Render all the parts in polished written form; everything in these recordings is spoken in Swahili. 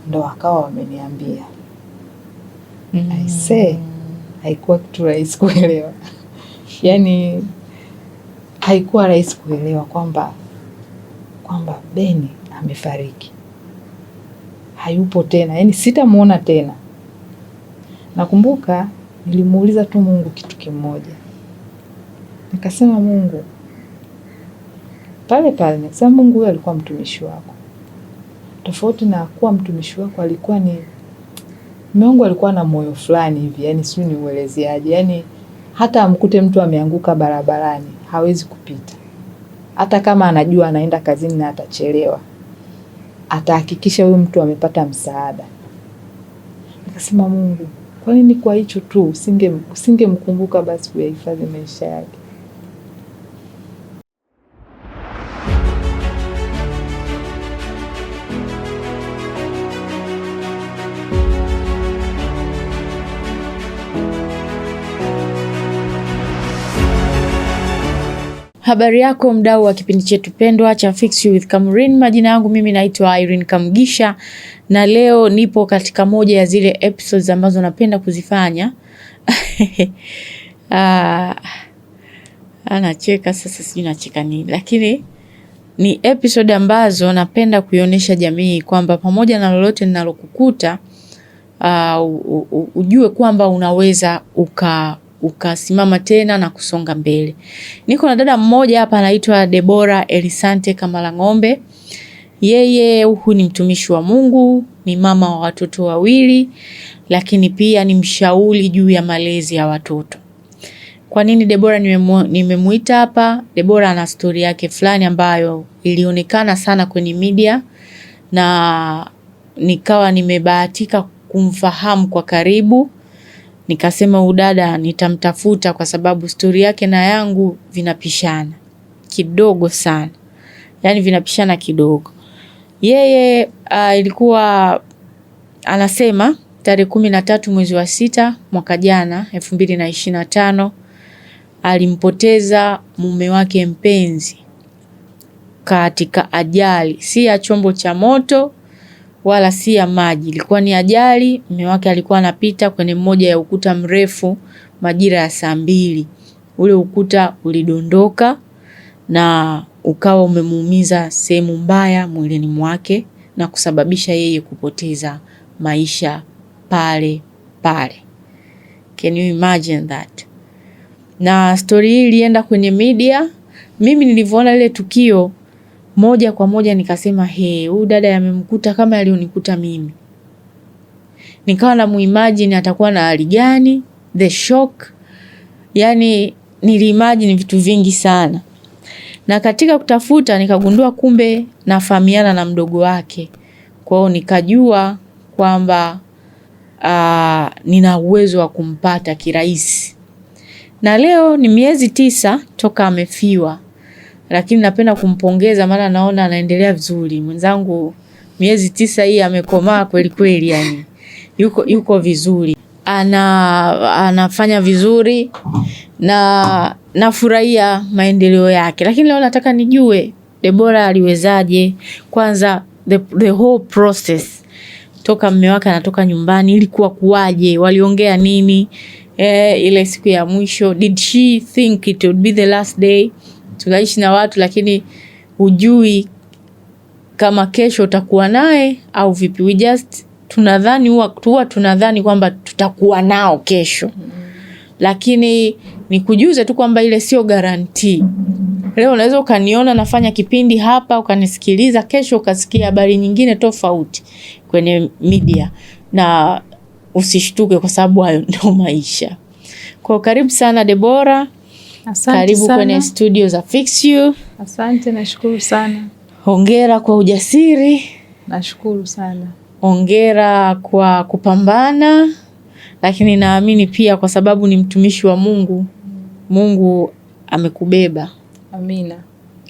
ndo akawa wameniambia. I say haikuwa kitu rahisi kuelewa. Yani haikuwa rahisi kuelewa kwamba Beni amefariki, hayupo tena, yani sitamuona tena. Nakumbuka nilimuuliza tu Mungu kitu kimoja, nikasema Mungu, pale nikasema Mungu, huyo alikuwa mtumishi wako, tofauti na kuwa mtumishi wako alikuwa ni Mungu, alikuwa na moyo fulani hivi, yani sio ni uelezeaje, yani hata amkute mtu ameanguka barabarani hawezi kupita, hata kama anajua anaenda kazini na atachelewa, atahakikisha huyo mtu amepata msaada. Nikasema Mungu, kwa nini kwa hicho tu usingemkumbuka basi kuyahifadhi maisha yake? Habari yako mdau wa kipindi chetu pendwa cha Fix You with Kamrin. Majina yangu mimi naitwa Irene Kamgisha, na leo nipo katika moja ya zile episodes ambazo napenda kuzifanya. Anacheka sasa, sijui nacheka nini, lakini ni episode ambazo napenda kuionyesha jamii kwamba pamoja na lolote ninalokukuta, ujue kwamba unaweza ukasimama tena na kusonga mbele. Niko na dada mmoja hapa anaitwa Deborah Elisante Kamalang'ombe. Yeye huyu ni mtumishi wa Mungu, ni mama wa watoto wawili, lakini pia ni mshauri juu ya malezi ya watoto. Kwa nini Deborah nimemuita hapa? Deborah ana story yake fulani ambayo ilionekana sana kwenye media, na nikawa nimebahatika kumfahamu kwa karibu. Nikasema udada nitamtafuta kwa sababu story yake na yangu vinapishana kidogo sana. Yani vinapishana kidogo. Yeye ilikuwa anasema tarehe 13 mwezi wa 6 mwaka jana 2025 alimpoteza mume wake mpenzi katika ajali, si ya chombo cha moto wala si ya maji. Ilikuwa ni ajali. Mume wake alikuwa anapita kwenye mmoja ya ukuta mrefu majira ya saa 2. Ule ukuta ulidondoka na ukawa umemuumiza sehemu mbaya mwilini mwake na kusababisha yeye kupoteza maisha pale pale. Can you imagine that? Na story hii ilienda kwenye media. Mimi nilivyoona ile tukio moja kwa moja nikasema huyu dada yamemkuta kama alionikuta mimi. Nikawa na muimagine atakuwa na hali gani, the shock. Yani niliimagine vitu vingi sana. Na katika kutafuta nikagundua kumbe nafahamiana na mdogo wake. Kwa hiyo nikajua kwamba nina uwezo wa kumpata kirahisi. Na leo ni miezi 9 toka amefiwa. Lakini napenda kumpongeza maana naona anaendelea vizuri. Mwenzangu miezi 9 hii amekomaa kweli kweli, yani yuko vizuri. Anafanya vizuri na nafurahia maendeleo yake. Lakini leo nataka nijue Deborah aliwezaje, kwanza the whole process. Toka mume wake anatoka nyumbani ilikuwa kuwaje, waliongea nini ile siku ya mwisho. Did she think it would be the last day? Tunaishi na watu lakini hujui kama kesho utakuwa naye au vipi. We just tunadhani kwamba tutakuwa nao kesho. Lakini nikujuze tu kwamba ile sio guarantee. Leo unaweza ukaniona nafanya kipindi hapa, ukanisikiliza, kesho ukasikia habari nyingine tofauti kwenye media, na usishtuke kwa sababu hayo ndio maisha. Kwa karibu sana Deborah. Asante karibu sana kwenye studio za Fix You. Asante, nashukuru sana. Hongera kwa ujasiri. Nashukuru sana. Hongera kwa kupambana, lakini naamini pia kwa sababu ni mtumishi wa Mungu, Mungu amekubeba. Amina.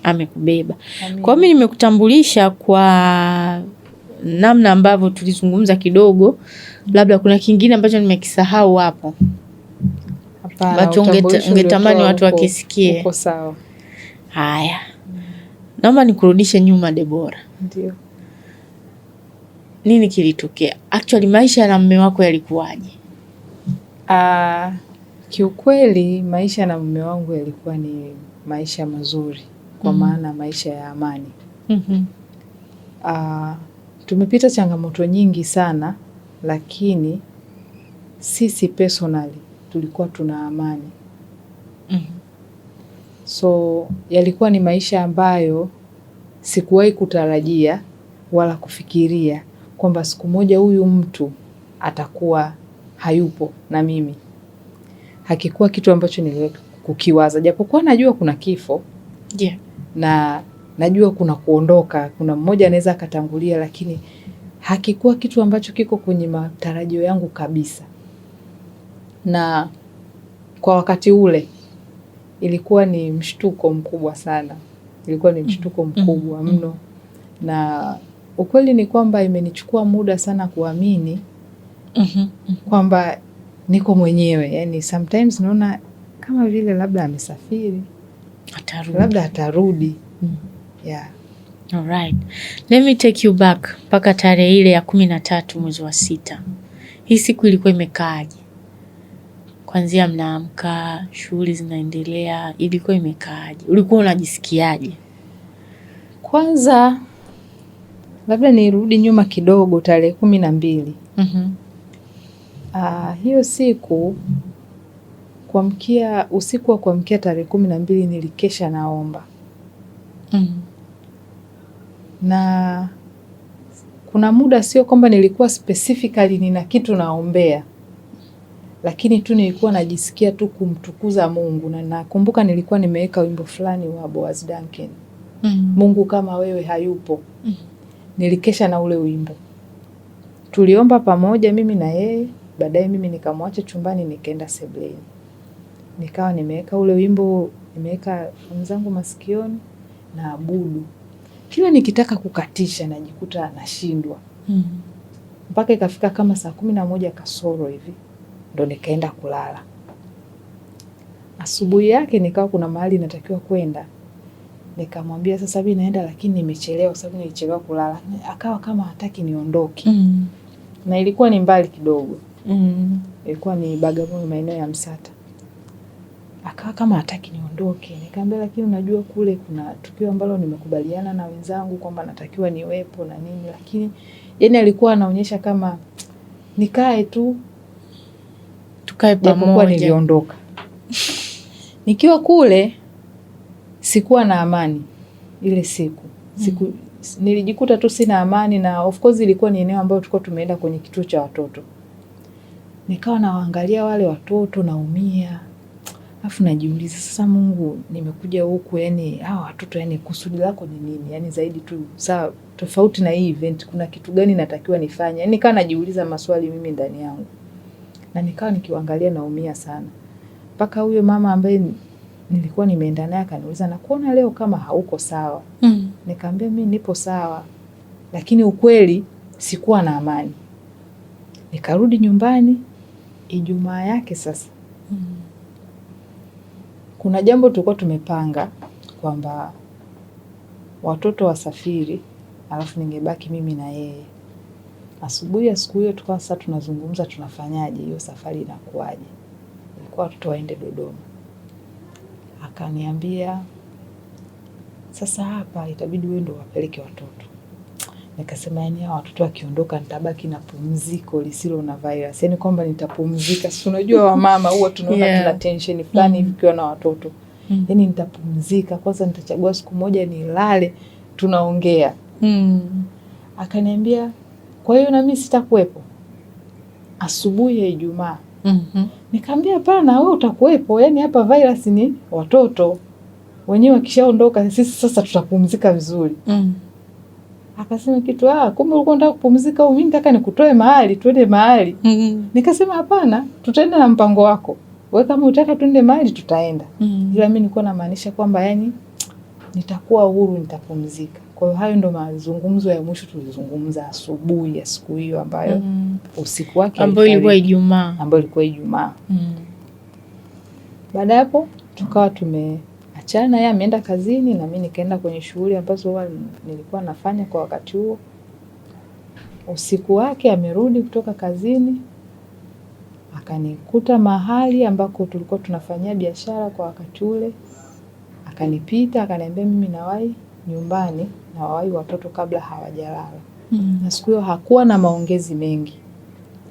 Amekubeba. Amina. Kwa mimi nimekutambulisha kwa namna ambavyo tulizungumza kidogo, labda kuna kingine ambacho nimekisahau hapo. Bacho ungetamani watu wakisikie. Uko sawa. Haya. Naomba nikurudishe nyuma Deborah. Ndio. nini kilitokea? Actually maisha na mume wako yalikuwaje? Kiukweli maisha na mume wangu yalikuwa ni maisha mazuri kwa maana maisha ya amani. Tumepita changamoto nyingi sana, lakini sisi personally tulikuwa tuna amani. So yalikuwa ni maisha ambayo sikuwahi kutarajia wala kufikiria kwamba siku moja huyu mtu atakuwa hayupo na mimi. Hakikuwa kitu ambacho niliwahi kukiwaza, japokuwa najua kuna kifo. Na najua kuna kuondoka, kuna mmoja anaweza akatangulia, lakini hakikuwa kitu ambacho kiko kwenye matarajio yangu kabisa. Na kwa wakati ule ilikuwa ni mshtuko mkubwa sana. Ilikuwa ni mshtuko mkubwa mno. Na ukweli ni kwamba imenichukua muda sana kuamini kwamba niko mwenyewe. Yani sometimes naona kama vile labda amesafiri, labda atarudi. Yeah. Alright. Let me take you back mpaka tarehe ile ya 13 mwezi wa 6. Hii siku ilikuwa imekaaje? Kwanzia mnaamka, shughuli zinaendelea, ilikuwa imekaaje? Ulikuwa unajisikiaje? Kwanza labda nirudi nyuma kidogo, tarehe 12. Hiyo siku usiku wa kuamkia tarehe 12 nilikesha naomba. Na kuna muda sio kwamba nilikuwa specifically nina kitu naombea, lakini tu nilikuwa najisikia tu kumtukuza Mungu. Na nakumbuka nilikuwa nimeweka wimbo fulani wa Boaz Duncan, Mungu kama wewe hayupo. Nilikesha na ule wimbo. Tuliomba pamoja mimi na yeye, baadaye mimi nikamwacha chumbani nikaenda sebuleni. Nikawa nimeweka ule wimbo, nimeweka zangu masikioni na abudu. Kila nikitaka kukatisha najikuta nashindwa. Mpaka ikafika kama saa 11 kasoro hivi ndo nikaenda kulala. Asubuhi yake nikawa kuna mahali natakiwa kwenda. Nikamwambia sasa hivi naenda, lakini nimechelewa sababu nilichelewa kulala. Akawa kama hataki niondoke. Na ilikuwa ni mbali kidogo. Ilikuwa ni Bagamoyo, maeneo ya Msata. Akawa kama hataki niondoke. Nikamwambia lakini unajua kule kuna tukio ambalo nimekubaliana na wenzangu kwamba natakiwa niwepo na nini, lakini yani alikuwa anaonyesha kama nikae tu tukae pamoja. Niliondoka. Nikiwa kule sikuwa na amani ile siku. Nilijikuta tu sina amani, na of course ilikuwa ni eneo ambalo tulikuwa tumeenda kwenye kituo cha watoto. Nikawa nawaangalia wale watoto naumia. Alafu najiuliza sasa, Mungu nimekuja huku, yani hawa watoto yani kusudi lako ni nini? Yani zaidi tu sawa, tofauti na hii event kuna kitu gani natakiwa nifanye? Yani nikawa najiuliza maswali mimi ndani yangu. Na nikawa nikiwaangalia naumia sana. Mpaka huyo mama ambaye nilikuwa nimeenda naye akaniuliza, na kuona leo kama hauko sawa. Nikamwambia mimi nipo sawa, lakini ukweli sikuwa na amani. Nikarudi nyumbani Ijumaa yake sasa. Kuna jambo tulikuwa tumepanga kwamba watoto wasafiri, alafu ningebaki mimi na yeye. Asubuhi ya siku hiyo tukawa sasa tunazungumza tunafanyaje, hiyo safari inakuaje. Ilikuwa watoto waende Dodoma. Akaniambia sasa hapa itabidi wewe ndo wapeleke watoto. Nikasema yani hao watoto wakiondoka nitabaki na pumziko lisilo na virus. Yani kwamba nitapumzika. Si unajua wamama huwa tunaona tuna tension fulani hivi ukiwa na watoto. Yani nitapumzika. Kwanza nitachagua siku moja nilale tunaongea. Akaniambia kwa hiyo na mimi sitakuwepo asubuhi ya Ijumaa. Nikamwambia hapana, wewe utakuwepo. Yani hapa virus ni watoto. Wenyewe wakishaondoka sisi sasa tutapumzika vizuri. Akasema kitu kumbe ulikuwa unataka kupumzika au mimi nataka nikutoe mahali twende mahali. Nikasema hapana, tutaenda na mpango wako. Wewe kama unataka twende mahali tutaenda. Ila mimi nilikuwa namaanisha kwamba yani nitakuwa huru, nitapumzika. Kwa hiyo hayo ndo mazungumzo ya mwisho tulizungumza asubuhi ya siku hiyo ambayo usiku wake ambayo ilikuwa Ijumaa. Baada hapo tukawa tumeachana, yeye ameenda kazini na mimi nikaenda kwenye shughuli ambazo nilikuwa nafanya kwa wakati huo. Usiku wake amerudi kutoka kazini, akanikuta mahali ambako tulikuwa tunafanyia biashara kwa wakati ule. Akanipita, akaniambia mimi nawahi nyumbani, nawahi watoto kabla hawajalala. Na siku hiyo hakuwa na maongezi mengi.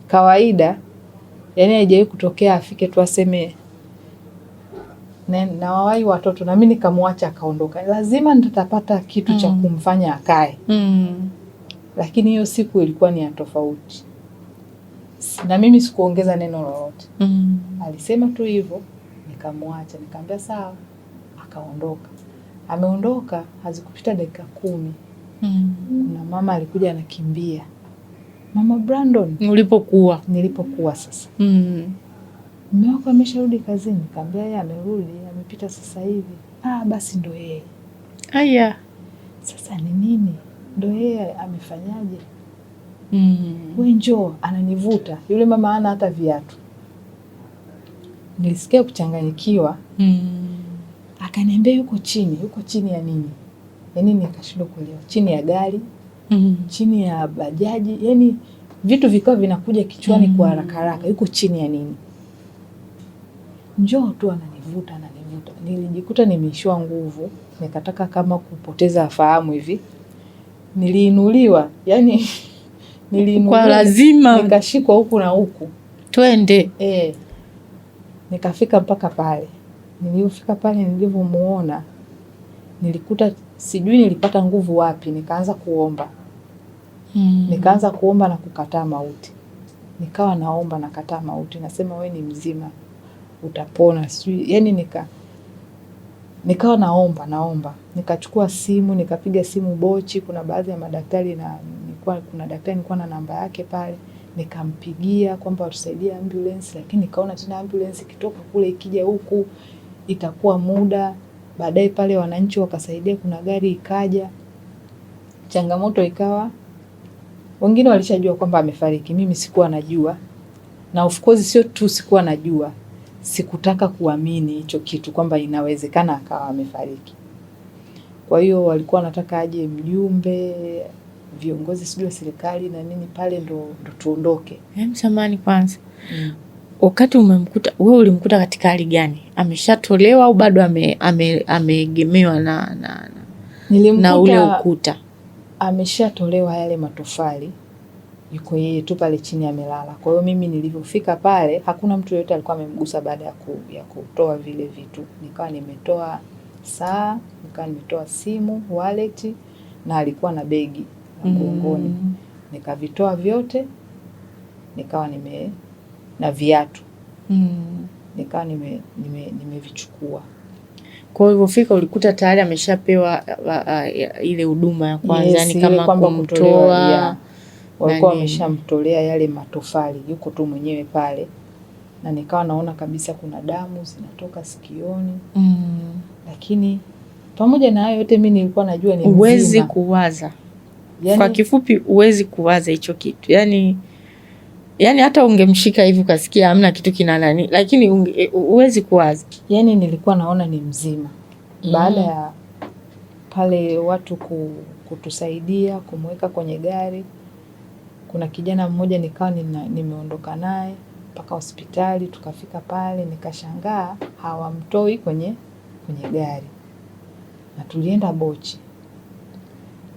Kawaida, yani haijawahi kutokea afike tu aseme nawahi watoto na mimi nikamwacha akaondoka. Lazima nitapata kitu cha kumfanya akae. Lakini hiyo siku ilikuwa ni ya tofauti. Na mimi sikuongeza neno lolote. Alisema tu hivyo, nikamwacha, nikamwambia sawa, akaondoka. Ameondoka, hazikupita dakika 10. Kuna mama alikuja anakimbia. Mama Brandon, nilipokuwa sasa. Mume wako amesharudi kazini? Nikamwambia yeye amerudi, amepita sasa hivi. Basi ndo yeye. Haya. Sasa ni nini? Ndo yeye amefanyaje? Wewe njoo, ananivuta. Yule mama hana hata viatu. Nilisikia kuchanganyikiwa. Akaniambia yuko chini ya nini? Yaani nikashindwa kuelewa. Chini ya gari, chini ya bajaji, yani vitu vikawa vinakuja kichwani kwa haraka. Yuko chini ya nini? Njoo tu, ananivuta. Nilijikuta nimeishiwa nguvu, nikataka kama kupoteza fahamu hivi. Niliinuliwa, yani niliinuliwa kwa lazima, nikashikwa huku na huku. Twende. Nikafika mpaka pale. Nilipofika pale, nilivyomuona nilikuta sijui nilipata nguvu wapi, nikaanza kuomba. Nikaanza kuomba na kukataa mauti. Nikawa naomba na kataa mauti, nasema wewe ni mzima, utapona, sijui. Yani nikawa naomba. Nikachukua simu, nikapiga simu Bochi, kuna baadhi ya madaktari na kuna daktari nilikuwa na namba yake pale. Nikampigia kwamba watusaidie ambulance, lakini nikaona tena ambulance ikitoka kule ikija huku itakuwa muda. Baadaye pale wananchi wakasaidia, kuna gari ikaja. Changamoto ikawa wengine walishajua kwamba amefariki, mimi sikuwa najua. Na of course sio tu sikuwa najua, sikutaka kuamini hicho kitu kwamba inawezekana akawa amefariki. Kwa hiyo walikuwa wanataka aje mjumbe, viongozi sijui wa serikali na nini pale ndo tuondoke. Samahani kwanza. Wakati umemkuta wewe, ulimkuta katika hali gani? Ameshatolewa au bado ameegemewa na ule ukuta? Ameshatolewa yale matofali. Yuko yeye tu pale chini amelala. Kwa hiyo mimi nilivyofika pale, hakuna mtu yote alikuwa amemgusa baada ya kutoa vile vitu. Nikawa nimetoa saa, nikawa nimetoa simu, wallet, na alikuwa na begi mgongoni. Nikavitoa vyote, nikawa na viatu. Nikawa nimevichukua. Kwa hivyo fika ulikuta tayari ameshapewa ile huduma ya kwanza, yani kama kumtoa. Walikuwa wameshamtolea yale matofali, yuko tu mwenyewe pale. Na nikawa naona kabisa kuna damu zinatoka sikioni. Lakini pamoja na hayo yote mimi nilikuwa najua ni mzima. Uwezi kuwaza. Kwa kifupi uwezi kuwaza hicho kitu. Yani hata ungemshika hivi ukasikia hamna kitu kina nani, lakini uwezi kuwaza. Yani nilikuwa naona ni mzima. Baada ya pale watu kutusaidia kumweka kwenye gari, kuna kijana mmoja nikawa nimeondoka naye mpaka hospitali. Tukafika pale, nikashangaa hawamtoi kwenye gari. Na tulienda Bochi.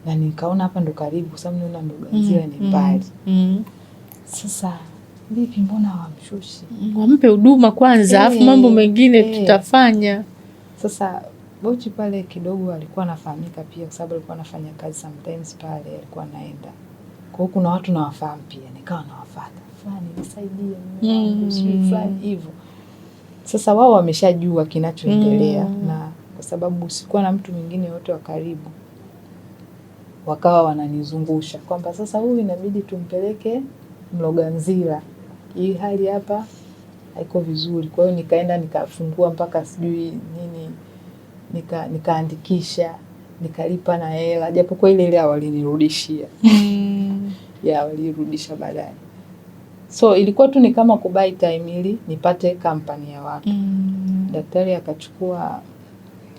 Na nikaona hapa ndo karibu, kwa sababu naona Mloganzila ni mbali. Sasa vipi, mbona hawamshushi? Wampe huduma kwanza, afu mambo mengine tutafanya. Sasa Bochi pale kidogo alikuwa anafahamika pia, kwa sababu alikuwa anafanya kazi sometimes pale, alikuwa anaenda. Kwa hiyo kuna watu nawafahamu pia, nikawa nawafuata. Fulani nisaidie, fulani hivyo. Sasa wao wameshajua kinachoendelea, na kwa sababu sikuwa na mtu mwingine yote wa karibu, wakawa wananizungusha kwamba sasa huyu inabidi tumpeleke Mloganzila, hii hali hapa haiko vizuri. Kwa hiyo nikaenda nikafungua mpaka sijui nini, nikaandikisha, nikalipa na hela, japo kwa ile walinirudishia. Walirudisha baadaye. So ilikuwa tu ni kama kubuy time ili nipate kampani ya watu. Daktari akachukua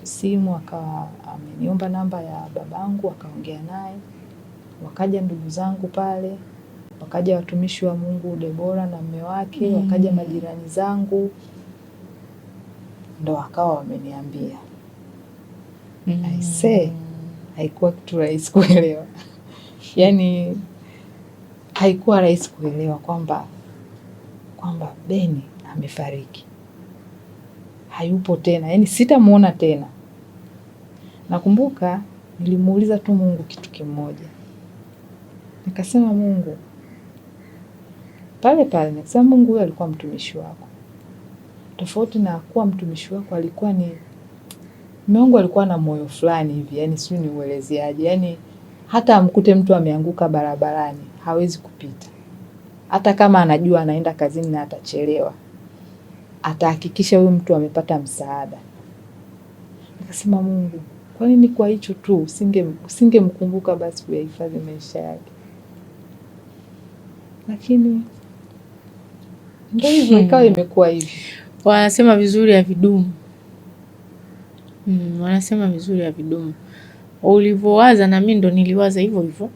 simu, akawa ameniomba namba ya babangu, akaongea naye. wakaja ndugu zangu pale, wakaja watumishi wa Mungu Debora na mume wake, wakaja majirani zangu, ndo wakawa wameniambia. I say, haikuwa kitu rahisi kuelewa. Yani haikuwa rahisi kuelewa kwamba Beni amefariki, hayupo tena, yani sitamuona tena. Nakumbuka nilimuuliza tu Mungu kitu kimoja, nikasema Mungu, pale nikasema Mungu, huyo alikuwa mtumishi wako, tofauti na kuwa mtumishi wako alikuwa ni Mungu, alikuwa na moyo fulani hivi, yani sio ni uelezeaje, yani hata amkute mtu ameanguka barabarani hawezi kupita, hata kama anajua anaenda kazini na atachelewa, atahakikisha huyu mtu amepata msaada. Nikasema Mungu, kwa nini kwa hicho tu usingemkumbuka basi kuyahifadhi maisha yake? Lakini ndio hivyo, ikawa imekuwa hivi. Wanasema vizuri havidumu. Wanasema vizuri havidumu. Ulivyowaza na mimi ndo niliwaza hivyo hivyo.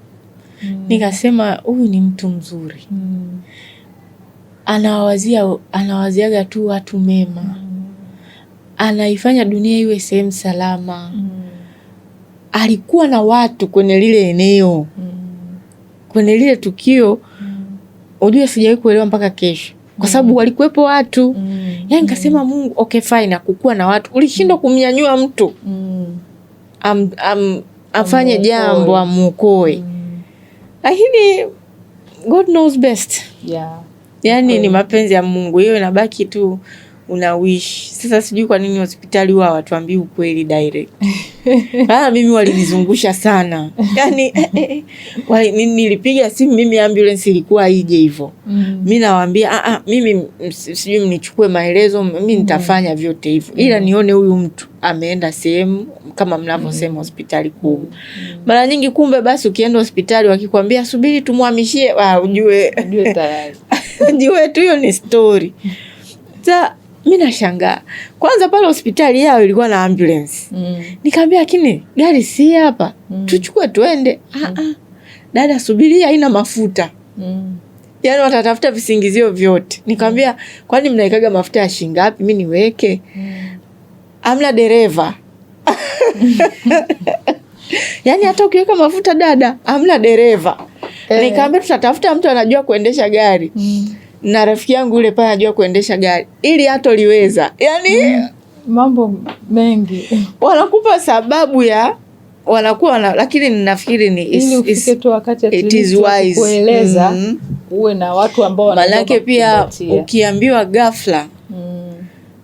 Nikasema huyu ni mtu mzuri. Anawaziaga tu watu mema. Anaifanya dunia iwe sehemu salama. Alikuwa na watu kwenye lile eneo. Kwenye lile tukio, ujue sijawahi kuelewa mpaka kesho. Kwa sababu walikuwepo watu. Yani nikasema Mungu, okay fine, kukuwa na watu. Ulishindwa kumnyanyua mtu. Afanye jambo amuokoe. Lakini God knows best. Yeah. Yani ni mapenzi ya Mungu. Hiyo inabaki tu unawish. Sasa sijui kwa nini hospitali huwa watuambii ukweli direct. Mimi walinizungusha sana. Yani nilipiga simu, mimi ambulance ilikuwa ije hivyo. Mimi nawaambia mimi sijui mnichukue maelezo, mimi nitafanya vyote hivyo. Ila nione huyu mtu ameenda sehemu kama mnavyosema hospitali kubwa. Mara nyingi kumbe basi ukienda hospitali wakikwambia subiri tumhamishie, ujue tayari. Ujue tu hiyo ni story. Sasa mimi nashangaa. Kwanza pale hospitali yao ilikuwa na ambulance. Nikamwambia lakini gari si hapa. Tuchukue tuende. Dada subiri, haina mafuta. Yaani watatafuta visingizio vyote. Nikamwambia kwani mnaikaga mafuta ya shilingi ngapi mimi niweke? Amna dereva. Yaani hata ukiweka mafuta dada, amna dereva. Nikamwambia tutatafuta mtu anajua kuendesha gari. Na rafiki yangu yule pale anajua kuendesha gari ili hata liweza. Yaani mambo mengi. Wanakupa sababu ya wanakuwa lakini ninafikiri ni ili ufike tu wakati kueleza uwe na watu ambao wanaweza. Malaki pia ukiambiwa ghafla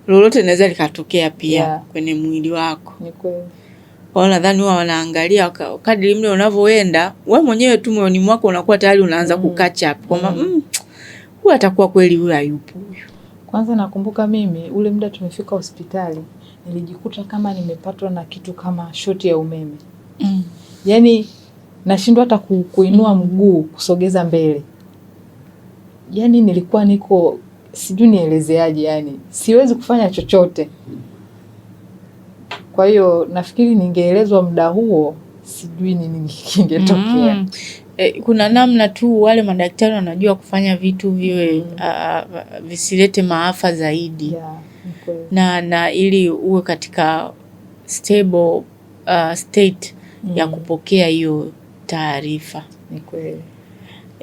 lolote linaweza likatokea pia kwenye mwili wako. Ni kweli. Wao nadhani huwa wanaangalia kadri mle unavyoenda, wewe mwenyewe tu moyoni mwako unakuwa tayari unaanza kukatch up kwamba huyu atakuwa kweli huyu hayupo huyu. Kwanza nakumbuka mimi ule muda tumefika hospitali nilijikuta kama nimepatwa na kitu kama shoti ya umeme. Yaani nashindwa hata kuinua mguu kusogeza mbele. Yaani nilikuwa niko sijui nielezeaje, yani siwezi kufanya chochote. Kwa hiyo nafikiri ningeelezwa muda huo sijui nini kingetokea. Kuna namna tu wale madaktari wanajua kufanya vitu viwe visilete maafa zaidi. Na ili uwe katika stable state ya kupokea hiyo taarifa. Ni kweli.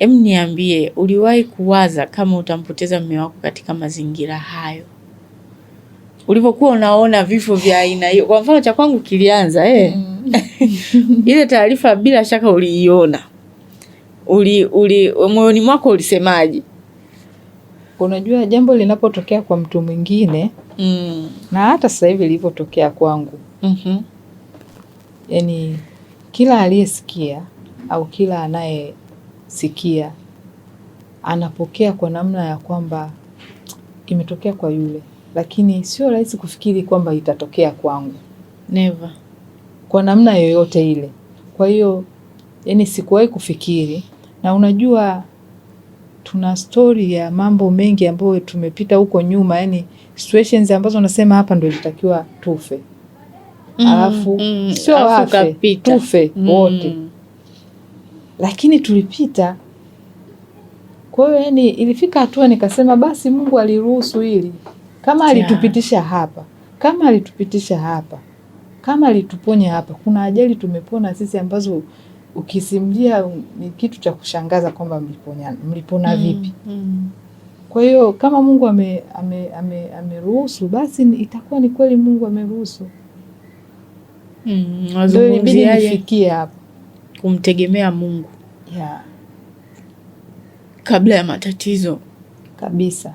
Niambie, uliwahi kuwaza kama utampoteza mume wako katika mazingira hayo? Ulipokuwa unaona vifo vya aina hiyo, kwa mfano cha kwangu kilianza ile taarifa bila shaka uliiona. Moyoni mwako ulisemaje? Unajua jambo linapotokea kwa mtu mwingine na hata sasa hivi lilivyotokea kwangu. Yaani kila aliyesikia au kila anayesikia anapokea kwa namna ya kwamba imetokea kwa yule, lakini sio rahisi kufikiri kwamba itatokea kwangu. Never. Kwa namna yoyote ile. Kwa hiyo yani sikuwahi kufikiri, na unajua tuna story ya mambo mengi ambayo tumepita huko nyuma, yani situations ambazo nasema hapa ndio ilitakiwa tufe. Alafu sio wafe, tufe wote. lakini tulipita. Kwa hiyo yani ilifika hatua nikasema basi Mungu aliruhusu hili. Kama alitupitisha hapa, kama alitupitisha hapa, kama alituponya hapa, kuna ajali tumepona sisi ambazo ukisimulia ni kitu cha kushangaza kwamba mlipona vipi. Kwa hiyo kama Mungu ameruhusu basi itakuwa ni kweli Mungu ameruhusu. Ndio ilibidi nifikie hapo kumtegemea Mungu. Yeah. Kabla ya matatizo kabisa.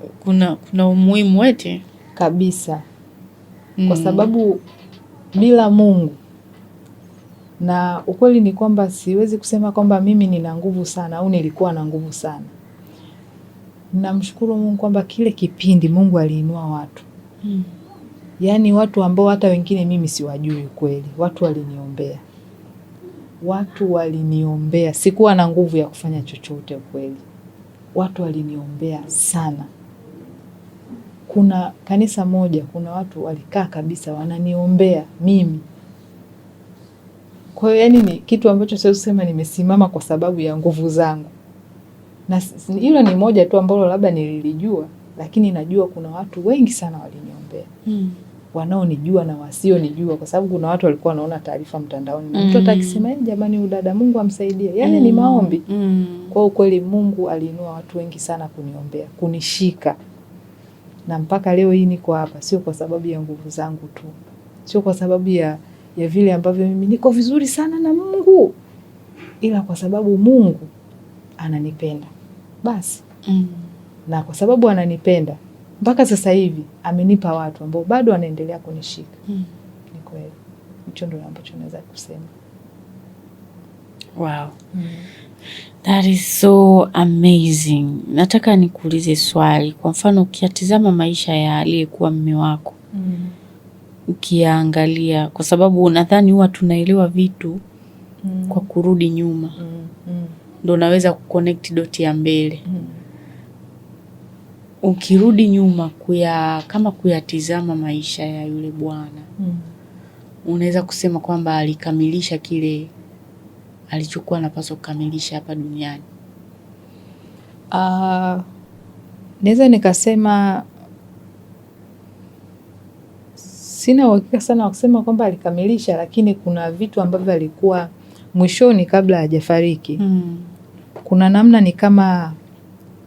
Kuna umuhimu wete kabisa. Kwa sababu bila Mungu, na ukweli ni kwamba siwezi kusema kwamba mimi nina nguvu sana au nilikuwa na nguvu sana. Namshukuru Mungu kwamba kile kipindi Mungu aliinua watu. Yaani watu ambao hata wengine mimi siwajui kweli. Watu waliniombea. Sikuwa na nguvu ya kufanya chochote kweli. Watu waliniombea sana. Kuna kanisa moja, kuna watu walikaa kabisa wananiombea mimi. Kwa hiyo yani ni kitu ambacho siwezi kusema nimesimama kwa sababu ya nguvu zangu. Na hilo ni moja tu ambalo labda nililijua, lakini najua kuna watu wengi sana waliniombea. Wanaonijua na wasionijua, kwa sababu kuna watu walikuwa wanaona taarifa mtandaoni. Na mtu atakisema jamani udada Mungu amsaidie. Yaani ni maombi. Kwa ukweli Mungu aliinua watu wengi sana kuniombea, kunishika. Na mpaka leo hii niko hapa, sio kwa sababu ya nguvu zangu tu. Sio kwa sababu ya vile ambavyo mimi niko vizuri sana na Mungu. Ila kwa sababu Mungu ananipenda. Basi. Na kwa sababu ananipenda, mpaka sasa hivi amenipa watu ambao bado wanaendelea kunishika. Ni kweli. Hicho ndio ambacho naweza kusema. Wow. That is so amazing. Nataka nikuulize swali. Kwa mfano ukiyatizama maisha ya aliyekuwa mume wako. Ukiangalia, kwa sababu nadhani huwa tunaelewa vitu kwa kurudi nyuma. Ndio naweza kuconnect doti ya mbele. Ukirudi nyuma kama kuyatizama maisha ya yule bwana. Unaweza kusema kwamba alikamilisha kile alichokuwa anapaswa kukamilisha hapa duniani. Naweza nikasema sina uhakika sana wa kusema kwamba alikamilisha, lakini kuna vitu ambavyo alikuwa mwishoni kabla hajafariki. Kuna namna ni kama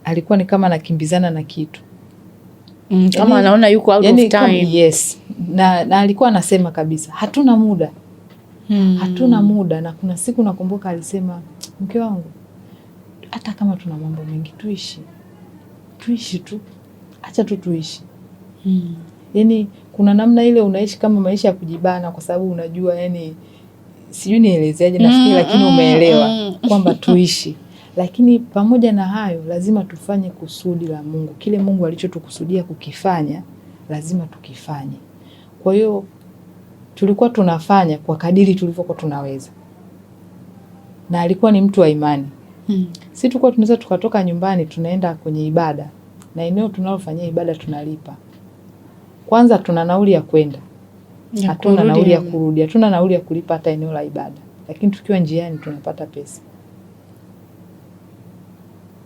alikuwa ni kama anakimbizana na kitu. Kama anaona yuko out of time. Yes. Na alikuwa anasema kabisa, hatuna muda. Hatuna muda. Na kuna siku nakumbuka alisema, mke wangu, hata kama tuna mambo mengi tuishi tu. Acha tu tuishi. Yaani kuna namna ile unaishi kama maisha ya kujibana, kwa sababu unajua yani sijui nielezeaje, nafikiri lakini umeelewa kwamba tuishi. Lakini pamoja na hayo lazima tufanye kusudi la Mungu. Kile Mungu alichotukusudia kukifanya lazima tukifanye. Kwa hiyo tulikuwa tunafanya kwa kadiri tulivyokuwa tunaweza. Na alikuwa ni mtu wa imani. Sisi tulikuwa tunaweza tukatoka nyumbani tunaenda kwenye ibada, na eneo tunalofanyia ibada tunalipa. Kwanza tuna nauli ya kwenda. Hatuna nauli ya kurudi. Hatuna nauli ya kulipa hata eneo la ibada. Lakini tukiwa njiani tunapata pesa.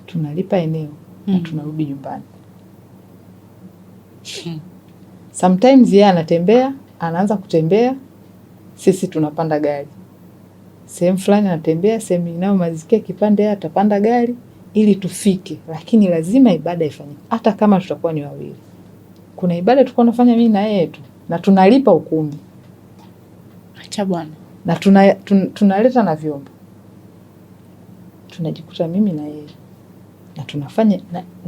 Tunalipa eneo na tunarudi nyumbani. Sometimes yeye anatembea, anaanza kutembea, sisi tunapanda gari. Sehemu fulani anatembea, sehemu inayomazikia kipande yeye atapanda gari ili tufike, lakini lazima ibada ifanyike hata kama tutakuwa ni wawili. Kuna ibada tulikuwa tunafanya mimi na yeye tu, na tunalipa ukumbi. Acha bwana. Na tunaleta na vyombo. Tunajikuta mimi na yeye. Na tunafanya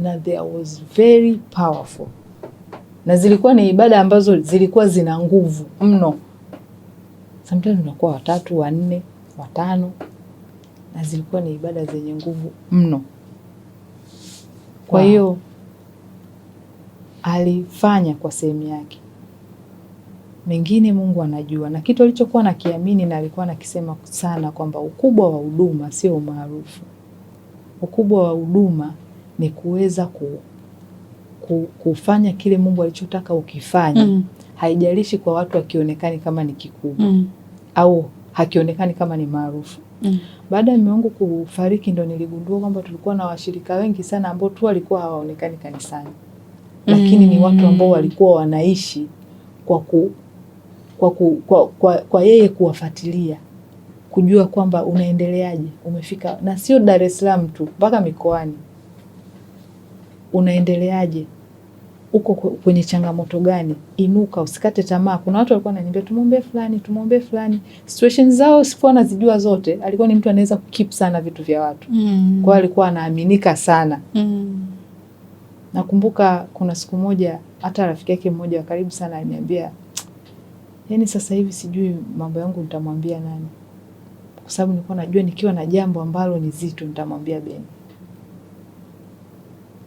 na there was very powerful. Na zilikuwa ni ibada ambazo zilikuwa zina nguvu mno. Sometimes tunakuwa 3, 4, 5. Na zilikuwa ni ibada zenye nguvu mno. Kwa hiyo alifanya kwa sehemu yake. Mengine Mungu anajua. Na kitu alichokuwa nakiamini na alikuwa nakisema sana kwamba ukubwa wa huduma sio umaarufu. Ukubwa wa huduma ni kuweza kufanya kile Mungu alichotaka ukifanya. Haijalishi kwa watu hakionekani kama ni kikubwa. Au hakionekani kama ni maarufu. Baada ya mume wangu kufariki ndo niligundua kwamba tulikuwa na washirika wengi sana ambao tu walikuwa hawaonekani kanisani. Lakini ni watu ambao walikuwa wanaishi kwa yeye kuwafuatilia, kujua kwamba unaendeleaje, umefika, na sio Dar es Salaam tu, mpaka mikoani. Unaendeleaje? Uko kwenye changamoto gani? Inuka, usikate tamaa. Kuna watu walikuwa wananiambia tumwombee fulani. Situations zao sikuwa nazijua zote. Alikuwa ni mtu anaweza kukeep sana vitu vya watu. Kwa hiyo alikuwa anaaminika sana. Nakumbuka kuna siku moja hata rafiki yake mmoja wa karibu sana aliniambia, yaani sasa hivi sijui mambo yangu nitamwambia nani. Kwa sababu nilikuwa najua nikiwa na jambo ambalo ni zito nitamwambia Beni.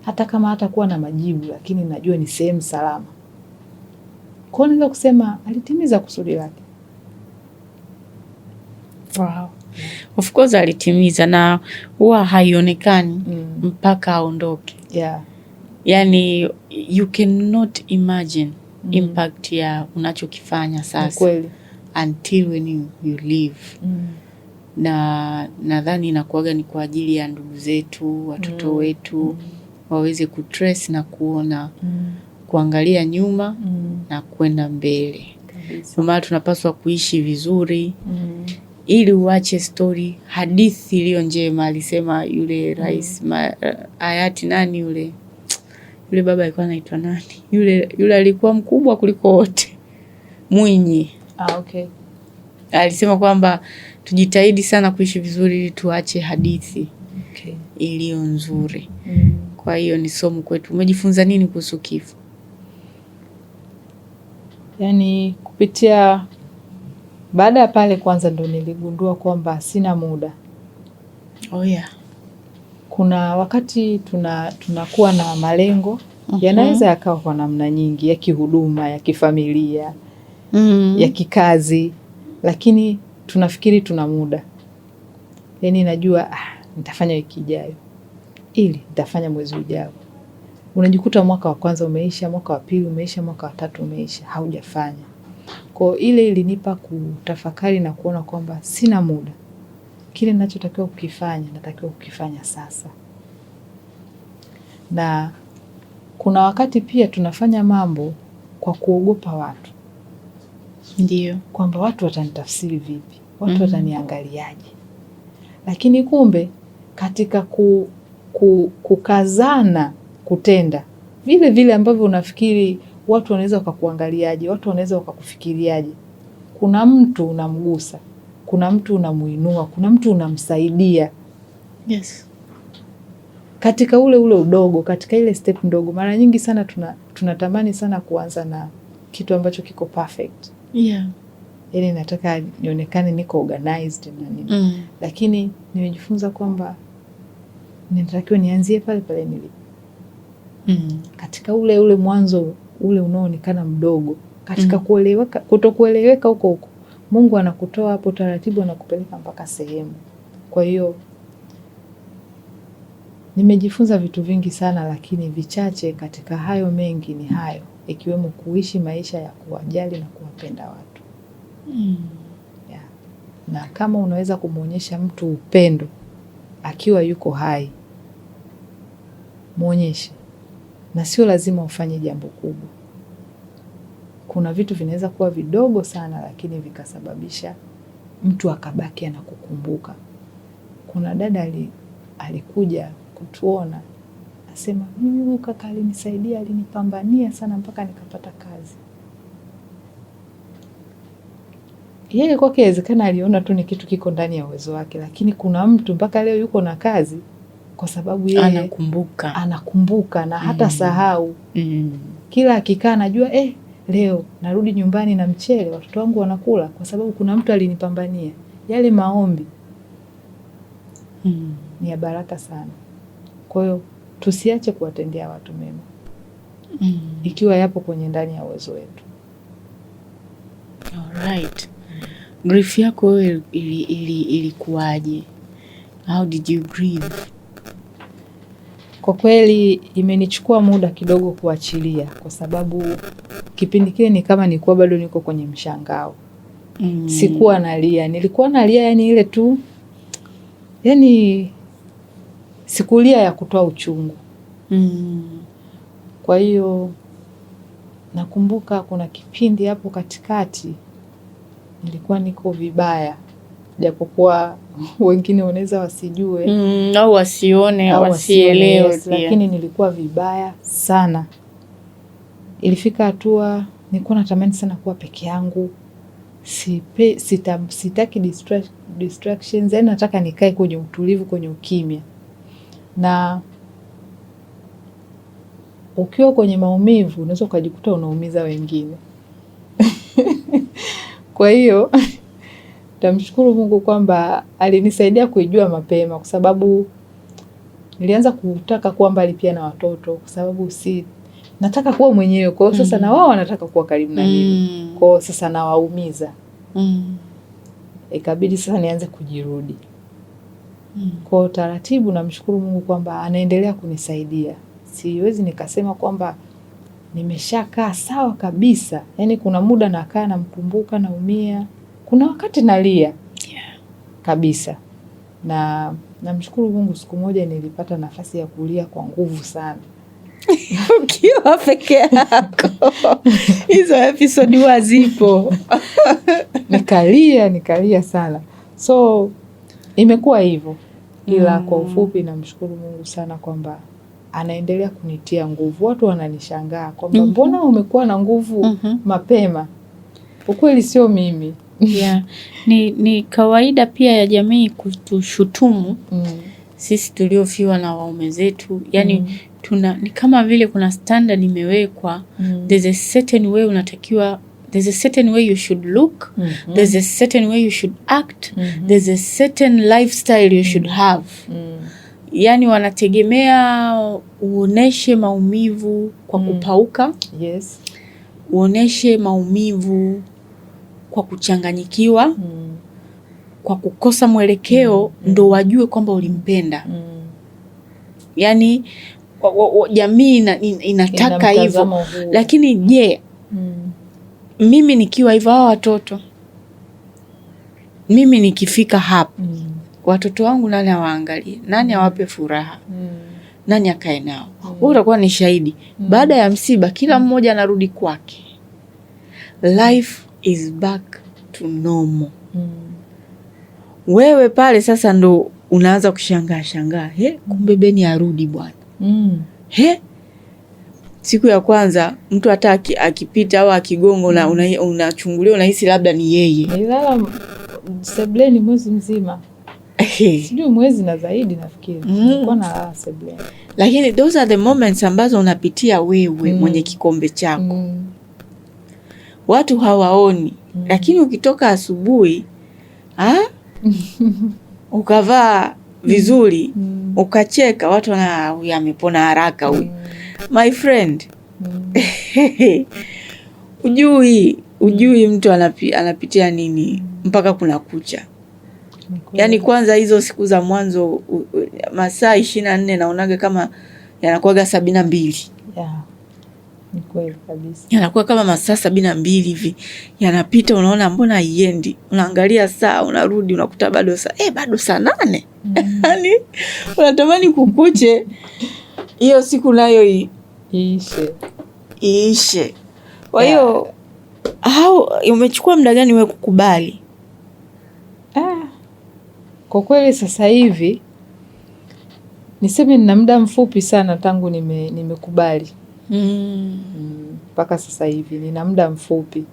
Hata kama hatakuwa na majibu, lakini najua ni sehemu salama. Kwa hiyo naweza kusema alitimiza kusudi lake. Wow. Of course alitimiza, na huwa haionekani mpaka aondoke. Yeah. Yani you cannot imagine impact ya unachokifanya sasa until when you leave. Na nadhani inakuwaga ni kwa ajili ya ndugu zetu, watoto wetu waweze kutrace na kuona kuangalia nyuma na kwenda mbele. Kwa maana tunapaswa kuishi vizuri ili uache story, hadithi iliyo njema. Alisema yule rais hayati nani yule baba alikuwa anaitwa nani? Yule alikuwa mkubwa kuliko wote, Mwinyi. Okay. Alisema kwamba tujitahidi sana kuishi vizuri ili tuache hadithi iliyo nzuri. Kwa hiyo ni somo kwetu. Umejifunza nini kuhusu kifo? Yani kupitia baada ya pale kwanza ndo niligundua kwamba sina muda. Oh yeah. Kuna wakati tunakuwa na malengo yanaweza yakawa kwa namna nyingi, ya kihuduma, ya kifamilia, ya kikazi, lakini tunafikiri tuna muda. Yani najua nitafanya wiki ijayo, ili nitafanya mwezi ujao. Unajikuta mwaka wa kwanza umeisha, mwaka wa pili umeisha, mwaka wa tatu umeisha, haujafanya. Kwa ile ilinipa kutafakari na kuona kwamba sina muda. Kile ninachotakiwa kukifanya, natakiwa kukifanya sasa. Na kuna wakati pia tunafanya mambo kwa kuogopa watu. Ndio. Kwamba watu watanitafsiri vipi? Watu wataniangaliaje? Lakini kumbe katika kukazana kutenda vile vile ambavyo unafikiri watu wanaweza wakakuangaliaje, watu wanaweza wakakufikiriaje, kuna mtu unamgusa, kuna mtu unamuinua, kuna mtu unamsaidia. Yes. Katika ule udogo, katika ile step ndogo. Mara nyingi sana tunatamani sana kuanza na kitu ambacho kiko perfect. Yeah. Yaani nataka nionekane niko organized na nini. Lakini nimejifunza kwamba ninatakiwa nianzie pale pale nilipo. Katika ule mwanzo ule unaoonekana mdogo, katika kueleweka, kutokueleweka huko Mungu anakutoa hapo taratibu, anakupeleka mpaka sehemu. Kwa hiyo nimejifunza vitu vingi sana, lakini vichache katika hayo mengi ni hayo, ikiwemo kuishi maisha ya kuwajali na kuwapenda watu. Yeah. Na kama unaweza kumuonyesha mtu upendo akiwa yuko hai, muonyeshe. Na sio lazima ufanye jambo kubwa. Kuna vitu vinaweza kuwa vidogo sana, lakini vikasababisha mtu akabaki anakukumbuka. Kuna dada alikuja kutuona, asema mimi kaka alinisaidia, alinipambania sana mpaka nikapata kazi. Yeye kwake inawezekana aliona tu ni kitu kiko ndani ya uwezo wake, lakini kuna mtu mpaka leo yuko na kazi kwa sababu yeye anakumbuka na hata sahau. Kila akikaa najua leo narudi nyumbani na mchele, watoto wangu wanakula kwa sababu kuna mtu alinipambania. Yale maombi ni ya baraka sana. Kwa hiyo tusiache kuwatendea watu mema ikiwa yapo kwenye ndani ya uwezo wetu. Alright. Grief yako wewe ilikuwaje? How did you grieve? Kwa kweli imenichukua muda kidogo kuachilia, kwa sababu kipindi kile ni kama nilikuwa bado niko kwenye mshangao. Sikuwa nalia, nilikuwa nalia yani ile tu yani sikulia ya kutoa uchungu. Kwa hiyo nakumbuka kuna kipindi hapo katikati nilikuwa niko vibaya, japokuwa wengine wanaweza wasijue au wasione au wasielewe, lakini nilikuwa vibaya sana. Ilifika hatua nilikuwa natamani sana kuwa peke yangu, sitaki distractions, yani nataka nikae kwenye utulivu, kwenye ukimya. Na ukiwa kwenye maumivu unaweza ukajikuta unaumiza wengine. Kwa hiyo tamshukuru Mungu kwamba alinisaidia kuijua mapema, kwa sababu nilianza kutaka kuwa mbali pia na watoto, kwa sababu nataka kuwa mwenyewe. Kwa hiyo sasa na wao wanataka kuwa karibu na mimi. Kwa hiyo sasa nawaumiza. Ikabidi sasa nianze kujirudi. Kwa taratibu namshukuru Mungu kwamba anaendelea kunisaidia. Siwezi nikasema kwamba nimeshakaa sawa kabisa. Yaani kuna muda nakaa namkumbuka, naumia. Kuna wakati nalia kabisa. Na namshukuru Mungu, siku moja nilipata nafasi ya kulia kwa nguvu sana. Ukiwa peke yako. Hizo episode huwa zipo. Nikalia sana. So imekuwa hivyo. Ila kwa ufupi namshukuru Mungu sana kwamba anaendelea kunitia nguvu. Watu wananishangaa kwamba mbona umekuwa na nguvu mapema. Ukweli sio mimi. Ni kawaida pia ya jamii kutushutumu sisi tuliofiwa na waume zetu. Yani ni kama vile kuna standard imewekwa. There's a certain way unatakiwa, there's a certain way you should look, there's a certain way you should act, there's a certain lifestyle you should have. Yani wanategemea uoneshe maumivu kwa kupauka. Yes. Uoneshe maumivu kwa kuchanganyikiwa, kwa kukosa mwelekeo, ndo wajue kwamba ulimpenda. Yani jamii inataka hivyo. Lakini je, mimi nikiwa hivyo, hao watoto, mimi nikifika hapo, watoto wangu nani awaangalie? Nani awape furaha? Nani akae nao? Wewe utakuwa ni shahidi. Baada ya msiba kila mmoja anarudi kwake. Life is back to normal. Wewe pale sasa ndo unaanza kushangaa. Kumbe Beni arudi bwana. Siku ya kwanza mtu hata akipita au akigongo na unachungulia unahisi labda ni yeye. Nilala sebleni mwezi mzima. Sijui mwezi na zaidi nafikiri. Nilikuwa nalala sebleni. Lakini those are the moments ambazo unapitia wewe mwenye kikombe chako. Watu hawaoni. Lakini ukitoka asubuhi, ukavaa vizuri, ukacheka, watu amepona haraka huyu. My friend. Ujui mtu anapitia nini mpaka kuna kucha. Yani kwanza hizo siku za mwanzo masaa 24 naonaga kama yanakuwaga 72. Ni kweli kabisa. Yanakuwa kama masaa 72 hivi. Yanapita, unaona mbona haiendi. Unaangalia saa, unarudi, unakuta bado saa 8. Yani unatamani kukuche hiyo siku nayo iishe. Kwa hiyo umechukua muda gani wewe kukubali? Kwa kweli sasa hivi niseme nina muda mfupi sana tangu nimekubali. Mpaka sasa hivi nina muda mfupi.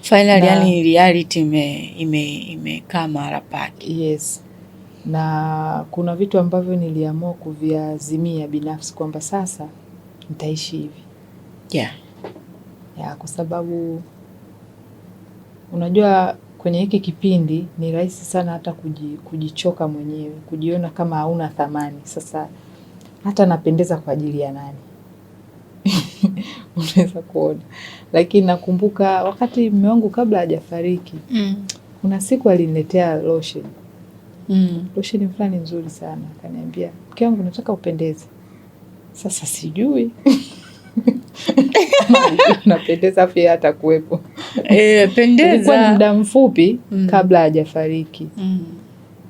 Finally, yani reality imekaa mahali pake. Yes. Na kuna vitu ambavyo niliamua kuviazimia binafsi kwamba sasa nitaishi hivi. Kwa sababu unajua kwenye hiki kipindi ni rahisi sana hata kujichoka mwenyewe, kujiona kama hauna thamani. Sasa hata napendeza kwa ajili ya nani? Unaweza kuona. Lakini nakumbuka wakati mume wangu kabla hajafariki, kuna siku aliniletea lotion. Lotion fulani nzuri sana. Akaniambia, "Mke wangu nataka upendeze." Sasa sijui. Napendeza pia hata kuwepo. Pendeza. Ilikuwa muda mfupi kabla hajafariki.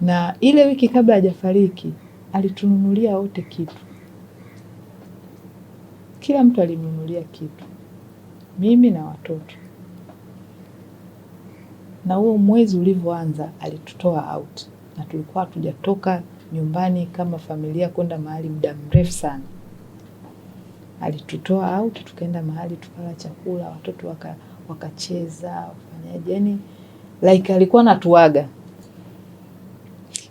Na ile wiki kabla hajafariki alitununulia wote kitu, kila mtu alimnunulia kitu, mimi na watoto. Na huo mwezi ulivyoanza alitutoa out, na tulikuwa hatujatoka nyumbani kama familia kwenda mahali muda mrefu sana. Alitutoa out, tukaenda mahali tukala chakula, watoto wakacheza, wafanyaje, yani like alikuwa anatuaga.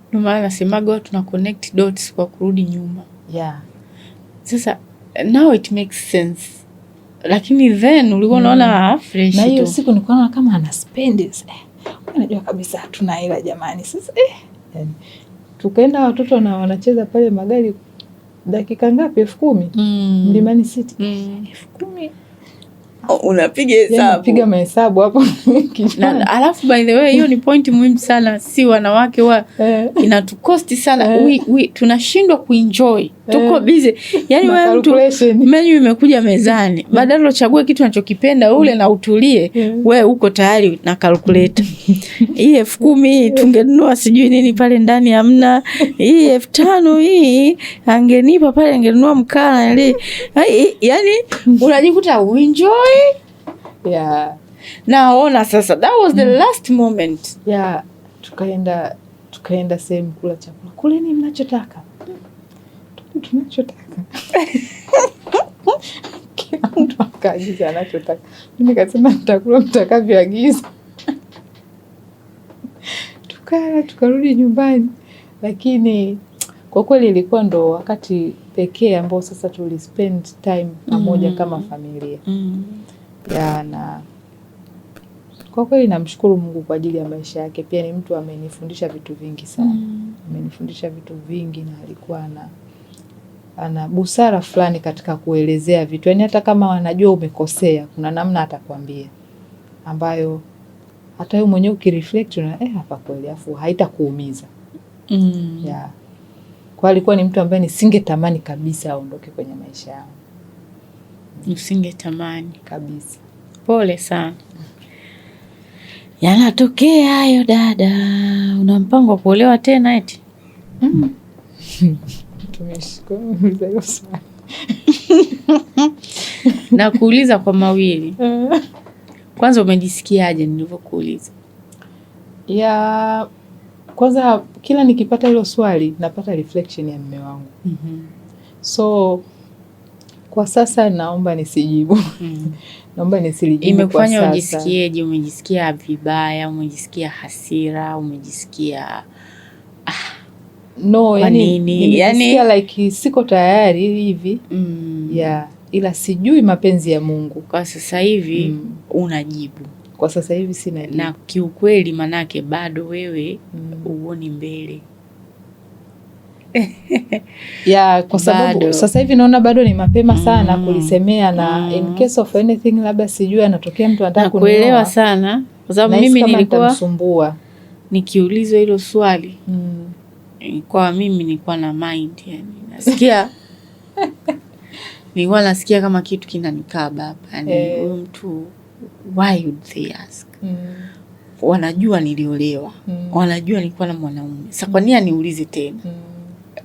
Ndio maana nasemaga watu na connect dots kwa kurudi nyuma. Yeah. Sasa now it makes sense. Lakini then ulikuwa unaona fresh tu. Na hiyo siku nilikuwa naona kama ana spend. Unajua kabisa hatuna hela jamani. Sasa yani tukaenda watoto wanacheza pale magari dakika ngapi? 10,000 Mlimani City. 10,000. Unapiga hesabu. Unapiga mahesabu hapo. Na alafu by the way hiyo ni point muhimu sana, si wanawake inatukosti sana. We tunashindwa kuenjoy. Tuko busy. Yaani wewe mtu menu imekuja mezani, badala uchague kitu unachokipenda ule na utulie, wewe uko tayari na calculator. Hii 10,000 tungenunua sijui nini pale ndani hamna. Hii 5,000 hii angenipa pale angenunua mkaa ile. Yaani unajikuta uenjoy. Yeah. Naona sasa that was the last moment. Yeah, tukaenda sehemu kula chakula. Kule ni mnachotaka. Tunachotaka. Kila mtu akaagiza anachotaka. Mimi nikasema nitakula mtakavyoagiza. Tukarudi nyumbani. Lakini kwa kweli ilikuwa ndo wakati pekee ambao sasa tulispend time pamoja kama familia. Ya, na kwa kweli namshukuru Mungu kwa ajili ya maisha yake. Pia ni mtu amenifundisha vitu vingi sana. Amenifundisha vitu vingi, na alikuwa ana busara fulani katika kuelezea vitu. Yaani hata kama wanajua umekosea, kuna namna atakwambia ambayo hata wewe mwenyewe ukireflect hapa kweli, afu haitakuumiza. Yeah. Kwa alikuwa ni mtu ambaye nisingetamani kabisa aondoke kwenye maisha yangu. Usingetamani kabisa. Pole sana. Yanatokea hayo dada. Una mpango wa kuolewa tena eti? Tumeshukuru hiyo swali. Na kuuliza kwa mawili. Kwanza umejisikiaje nilivyokuuliza? Ya kwanza kila nikipata hilo swali napata reflection ya mume wangu. So kwa sasa naomba nisijibu. Naomba nisilijibu kwa sasa. Imekufanya ujisikieje? Umejisikia vibaya, umejisikia hasira, umejisikia no, nimejisikia like siko tayari hivi. Yeah, ila sijui mapenzi ya Mungu. Kwa sasa hivi unajibu. Kwa sasa hivi sina jibu. Na kiukweli manake bado wewe uoni mbele. Ya, kwa sababu sasa hivi naona bado ni mapema sana kulisemea, na in case of anything labda sijui anatokea mtu anataka kunioa. Kuelewa sana kwa sababu mimi nilikuwa msumbua nikiulizwa hilo swali. Kwa mimi nilikuwa na mind, yani nasikia nilikuwa nasikia kama kitu kinanikaba hapa. Yani huyu mtu, why would they ask? Wanajua niliolewa. Wanajua nilikuwa na mwanaume. Sasa kwa nini aniulize tena?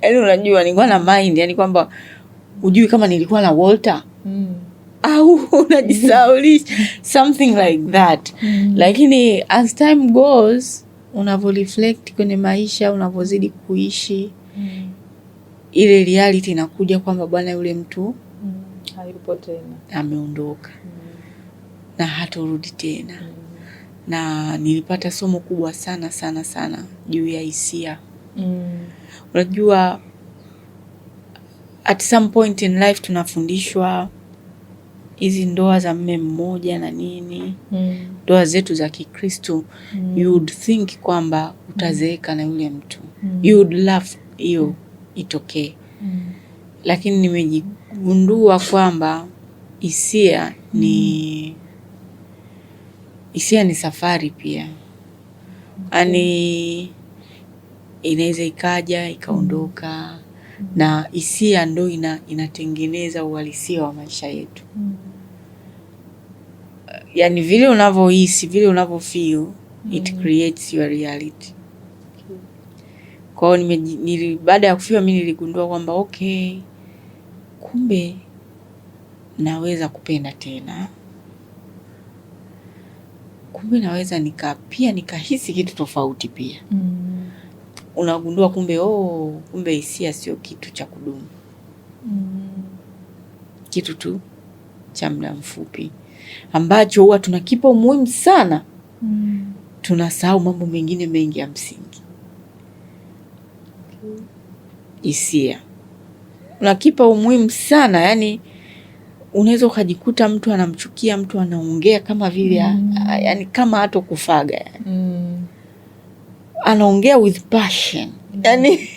Yaani unajua nilikuwa na mind, yani kwamba ujui kama nilikuwa na Walter. Au unajisaulisha something like that. Lakini as time goes, unavyoreflect kwenye maisha, unavyozidi kuishi, ile reality inakuja kwamba bwana yule mtu hayupo tena. Ameondoka. Na hatorudi tena. Na nilipata somo kubwa sana sana sana juu ya hisia. Unajua at some point in life tunafundishwa hizi ndoa za mume mmoja na nini. Ndoa zetu za Kikristo, you would think kwamba utazeeka na yule mtu. You would love hiyo itokee. Lakini nimejigundua kwamba hisia ni safari pia. Ani inaweza ikaja ikaondoka. Na hisia ndo inatengeneza uhalisia wa maisha yetu. Yani vile unavyohisi, vile unavyofeel, it creates your reality. Kwa hiyo baada ya kufiwa mimi niligundua kwamba okay, kumbe naweza kupenda tena. Kumbe naweza nikahisi kitu tofauti pia. Unagundua kumbe hisia sio kitu cha kudumu. Kitu tu cha muda mfupi ambacho huwa tunakipa umuhimu sana. Tunasahau mambo mengine mengi ya msingi. Hisia unakipa umuhimu sana, yani unaweza ukajikuta mtu anamchukia, mtu anaongea kama vile yani kama hata kufaga yani. Anaongea with passion. Yani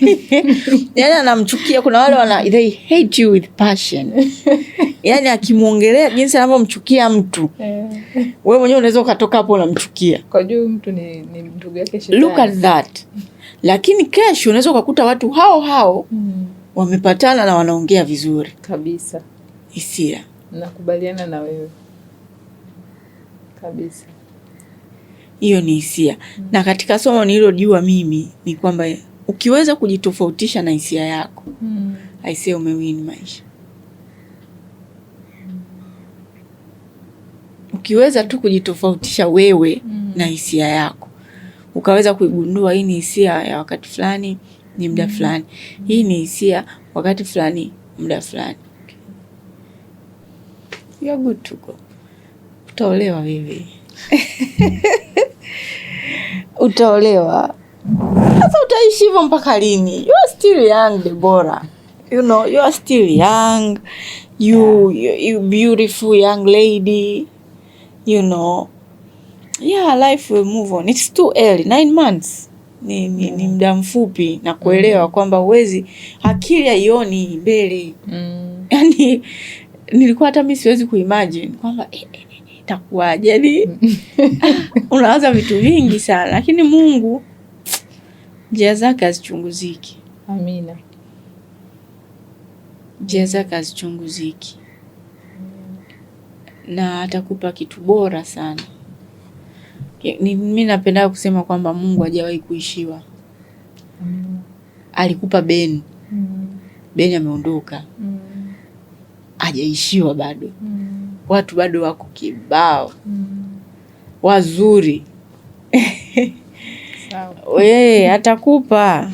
yani anamchukia. Kuna wale they hate you with passion. Yani akimuongelea jinsi anavyomchukia mtu, wewe mwenyewe unaweza ukatoka hapo unamchukia. Kwa juu mtu ni ndugu yake shetani. Look at that. Lakini kesho unaweza kukuta watu hao wamepatana na wanaongea vizuri kabisa. Hisia. Nakubaliana na wewe kabisa. Hiyo ni hisia. Na katika somo nililojua mimi ni kwamba ukiweza kujitofautisha na hisia yako, aisee, umewin maisha. Ukiweza tu kujitofautisha wewe na hisia yako, ukaweza kuigundua hii ni hisia ya wakati fulani, ni muda fulani. Hii ni hisia wakati fulani, muda fulani. You're good to go. Utaolewa wewe. Utaolewa. Sasa utaishi hivyo mpaka lini? You are still young, Deborah. You know, you are still young. You beautiful young lady. You know. Yeah, life will move on. It's too early. 9 months. Ni muda mfupi na kuelewa kwamba uwezi, akili haioni mbele. Yani nilikuwa hata mimi siwezi kuimagine kwamba itakuwaje. Yani unaanza vitu vingi sana, lakini Mungu njia zake hazichunguziki. Amina. Njia zake hazichunguziki. Na atakupa kitu bora sana. Mimi napenda kusema kwamba Mungu hajawahi kuishiwa. Alikupa Ben. Ben ameondoka. Hajaishiwa bado. Watu bado wako kibao. Wazuri. Sawa. Wewe atakupa.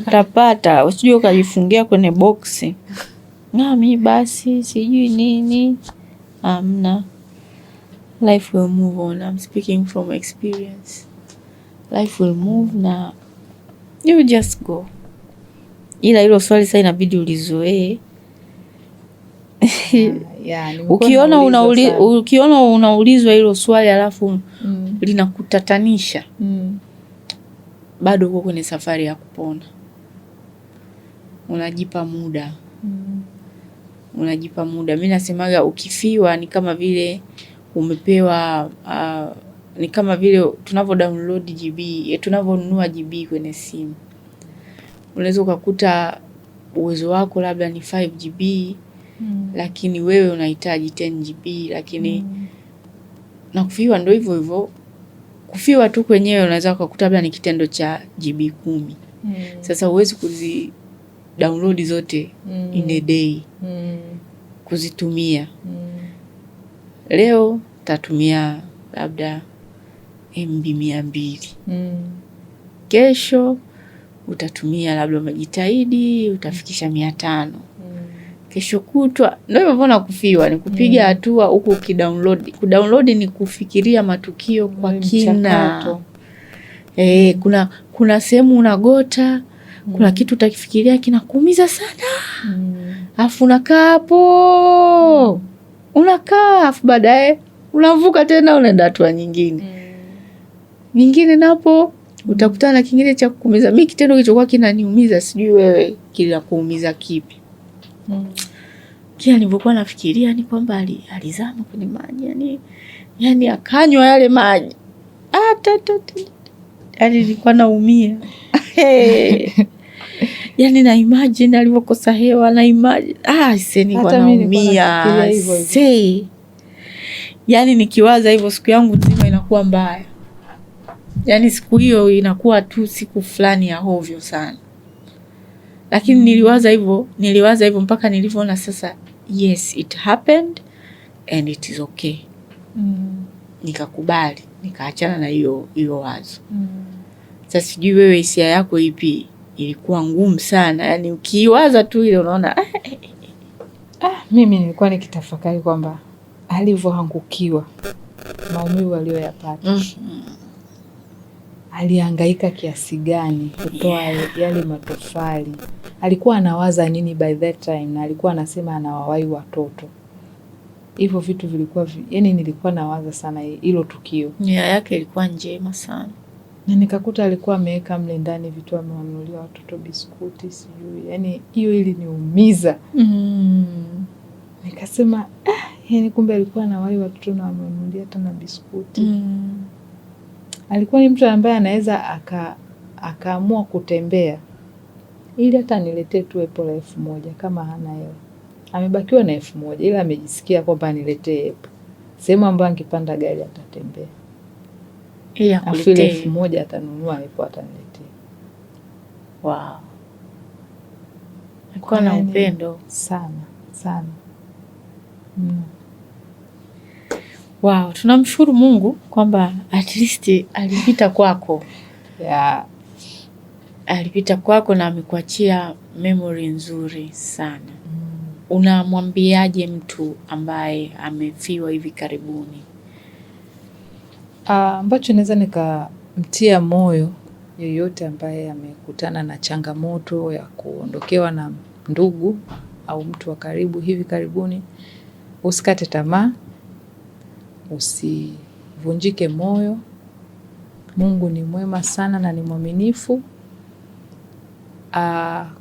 Utapata. Usije ukajifungia kwenye boksi. Mimi basi sijui nini. Amna. Life will move on. I'm speaking from experience. Life will move na you just go. Ila hilo swali sasa inabidi ulizoee. Ukiona unaulizwa hilo swali alafu linakutatanisha, bado uko kwenye safari ya kupona. Unajipa muda. Unajipa muda. Mimi nasemaga ukifiwa ni kama vile umepewa ni kama vile tunavyo download GB, tunavyonunua GB kwenye simu. Unaweza ukakuta uwezo wako labda ni 5 GB, lakini wewe unahitaji 10 GB, lakini na kufiwa ndio hivyo hivyo. Kufiwa tu kwenyewe unaweza kukuta labda ni kitendo cha GB 10. Sasa huwezi kuzi download zote in a day. Kuzitumia. Leo tatumia labda MB 200. Kesho utatumia labda umejitahidi utafikisha 500. Kesho kutwa ndio hivyo. Na kufiwa ni kupiga hatua huku ukidownload. Kudownload ni kufikiria matukio kwa kina. Kuna sehemu unagota, kuna kitu utakifikiria kinakuumiza sana. Afu unakaa hapo. Unakaa afu baadaye unavuka tena unaenda hatua nyingine. Nyingine napo utakutana na kingine cha kukuumiza. Mimi kitendo kilichokuwa kinaniumiza, sijui wewe kinakuumiza kipi. Kila nilipokuwa nafikiria ni kwamba alizama kwenye maji, yani akanywa yale maji. Yani nilikuwa naumia. Yani na imagine alivyokosa hewa, na imagine sasa nilikuwa naumia. Yani nikiwaza hivyo siku yangu nzima inakuwa mbaya. Yani siku hiyo inakuwa tu siku fulani ya hovyo sana. Lakini niliwaza hivyo mpaka nilivyoona sasa, yes, it happened and it is okay. Nikakubali, nikaachana na hiyo wazo. Sasa sijui wewe hisia yako ipi? Ilikuwa ngumu sana. Yani ukiwaza tu ile unaona mimi nilikuwa nikitafakari kwamba alivyoangukiwa, maumivu aliyoyapata, alihangaika kiasi gani kutoa yale matofali, alikuwa anawaza nini by that time, na alikuwa anasema anawawahi watoto. Hivyo vitu vilikuwa yani nilikuwa nawaza sana hilo tukio. Nia yake ilikuwa njema sana. Na nikakuta alikuwa ameweka mle ndani vitu, amewanunulia watoto biskuti sijui. Yani hiyo iliniumiza. Nikasema yani kumbe alikuwa anawahi watoto na amewanunulia tena biskuti. Alikuwa ni mtu ambaye anaweza akaamua kutembea ili hata niletee tu epo la 1000 kama hana hela. Amebakiwa na 1000 ila amejisikia kwamba niletee epo. Sehemu ambayo angepanda gari atatembea. Afile 1000 atanunua epo ataniletea. Wow. Alikuwa na upendo sana. Wow, tunamshukuru Mungu kwamba at least alipita kwako. Yeah. Alipita kwako na amekuachia memory nzuri sana. Unamwambiaje mtu ambaye amefiwa hivi karibuni? Ambacho naweza nikamtia moyo yoyote ambaye amekutana na changamoto ya kuondokewa na ndugu au mtu wa karibu hivi karibuni, usikate tamaa, usivunjike moyo. Mungu ni mwema sana na ni mwaminifu.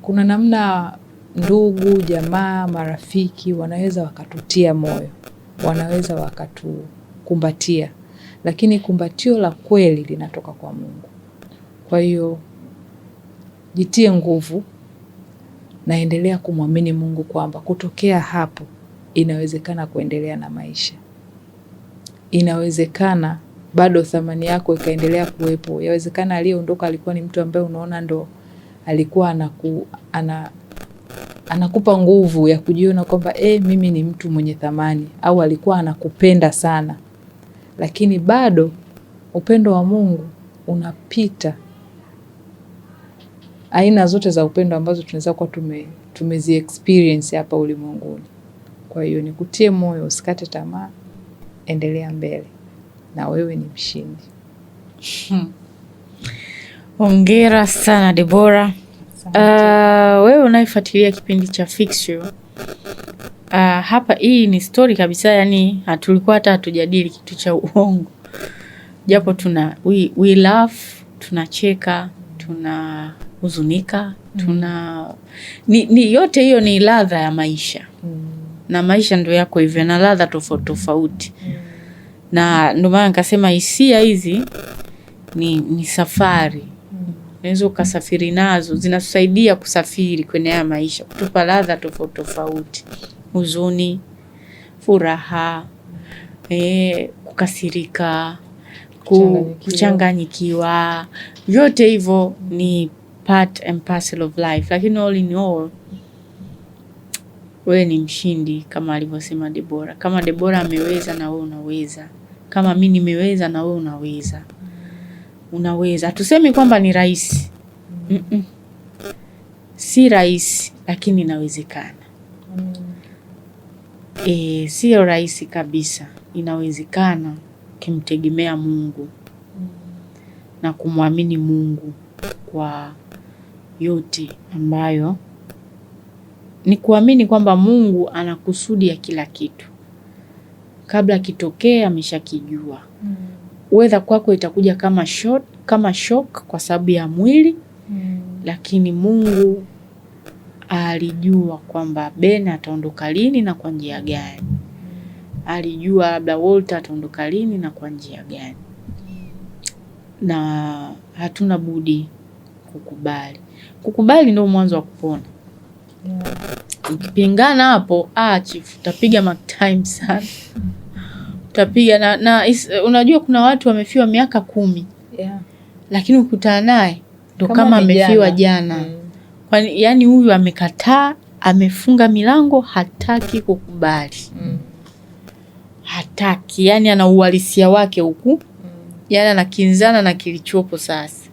Kuna namna ndugu, jamaa, marafiki wanaweza wakatutia moyo, wanaweza wakatukumbatia, lakini kumbatio la kweli linatoka kwa Mungu. Kwa hiyo jitie nguvu na endelea kumwamini Mungu kwamba kutokea hapo inawezekana kuendelea na maisha. Inawezekana bado thamani yako ikaendelea kuwepo. Yawezekana aliyeondoka alikuwa ni mtu ambaye unaona ndo alikuwa anakupa nguvu ya kujiona kwamba mimi ni mtu mwenye thamani, au alikuwa anakupenda sana. Lakini bado upendo wa Mungu unapita aina zote za upendo ambazo tunaweza kuwa tumezi experience hapa ulimwenguni. Kwa hiyo nikutie moyo, usikate tamaa, endelea mbele na wewe ni mshindi. Hongera sana Deborah. Wewe unaifuatilia kipindi cha Fix You. Hapa hii ni story kabisa, yani tulikuwa hata hatujadili kitu cha uongo. Japo we laugh, tunacheka, tunahuzunika, ni yote hiyo ni ladha ya maisha. Na maisha ndio yako hivyo, na ladha tofauti tofauti. Na ndio maana nikasema hisia hizi ni safari. Unaweza ukasafiri nazo, zinasaidia kusafiri kwenye haya maisha, kutupa ladha tofauti tofauti. Huzuni, furaha, kukasirika, kuchanganyikiwa. Yote hivyo ni part and parcel of life. Lakini all in all, wewe ni mshindi kama alivyosema Deborah. Kama Deborah ameweza na wewe unaweza. Kama mimi nimeweza na wewe unaweza. Unaweza. Tuseme kwamba ni rahisi. Si rahisi, lakini inawezekana. Sio rahisi kabisa. Inawezekana ukimtegemea Mungu na kumwamini Mungu kwa yote ambayo ni kuamini kwamba Mungu ana kusudi ya kila kitu. Kabla kitokee ameshakijua. Whether kwako itakuja kama shock kwa sababu ya mwili, lakini Mungu alijua kwamba Ben ataondoka lini na kwa njia gani. Alijua labda Walter ataondoka lini na kwa njia gani. Na hatuna budi kukubali. Kukubali ndio mwanzo wa kupona. Ukipingana hapo, chief, utapiga mark time sana. Utapiga na unajua kuna watu wamefiwa miaka 10. lakini ukutana naye ndo kama amefiwa jana. Kwani yani huyu amekataa, amefunga milango, hataki kukubali. Hataki, yani ana uhalisia wake huku. Yani anakinzana na kilichopo sasa.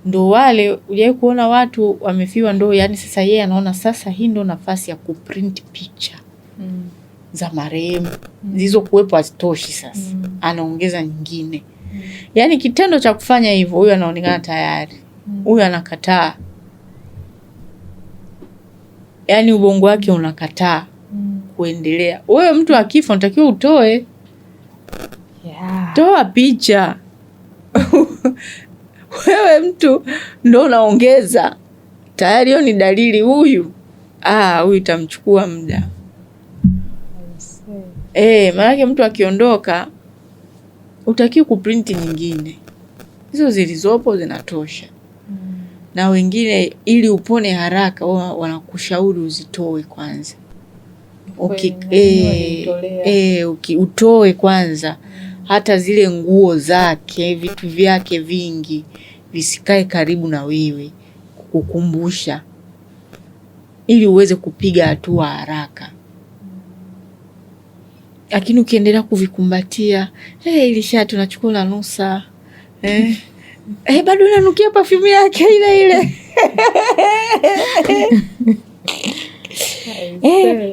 Ndo wale uliye kuona watu wamefiwa ndo yani sasa yeye anaona sasa hii ndo nafasi ya kuprint picha za marehemu zilizokuwepo hazitoshi sasa. Anaongeza nyingine. Yani kitendo cha kufanya hivyo huyu anaonekana tayari. Huyu anakataa. Yani ubongo wake unakataa kuendelea. Wewe mtu akifa unatakiwa utoe. Toa picha. Wewe mtu ndo unaongeza. Tayari hiyo ni dalili huyu. Huyu itamchukua muda. Maana mtu akiondoka utakiwa kuprinti nyingine. Hizo zilizopo zinatosha. Na wengine ili upone haraka wanakushauri uzitoe kwanza. Utoe kwanza. Hata zile nguo zake, vitu vyake vingi visikae karibu na wewe kukukumbusha, ili uweze kupiga hatua haraka. Lakini ukiendelea kuvikumbatia, ili shati unachukua na nusa. Bado unanukia perfume yake ile ile.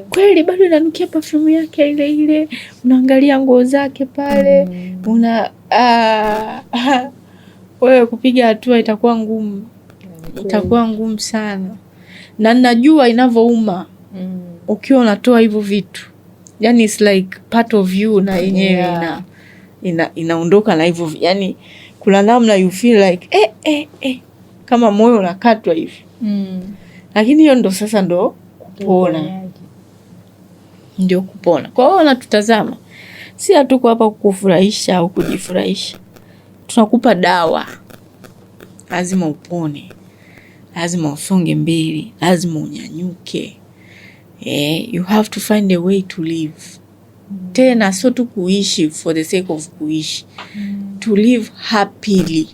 Kweli bado unanukia perfume yake ile ile. Unaangalia nguo zake pale. Wewe kupiga hatua itakuwa ngumu. Itakuwa ngumu sana. Na ninajua inavyouma. Ukiwa unatoa hivyo vitu. Yani it's like part of you na yenyewe inaondoka na hivyo. Yani kuna namna you feel like kama moyo unakatwa hivi. Lakini hiyo ndo sasa ndo kupona. Ndio kupona. Kwa hiyo wanatutazama. Si hatuko hapa kukufurahisha au kujifurahisha. Tunakupa dawa. Lazima upone. Lazima usonge mbele. Lazima unyanyuke. You have to find a way to live. Tena sio tu kuishi for the sake of kuishi. To live happily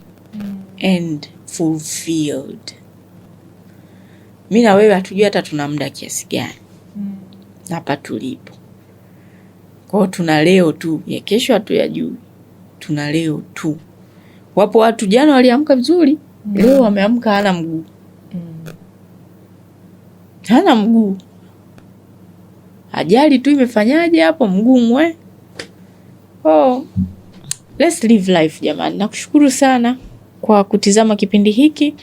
and fulfilled. Mimi na wewe hatujui hata tuna muda kiasi gani. Hapa tulipo. Kwa hiyo tuna leo tu, ya kesho hatuyajui. Tuna leo tu. Wapo watu jana waliamka vizuri, leo wameamka hana mguu. Hana mguu. Ajali tu imefanyaje hapo mguu mwe? Let's live life jamani. Nakushukuru sana kwa kutizama kipindi hiki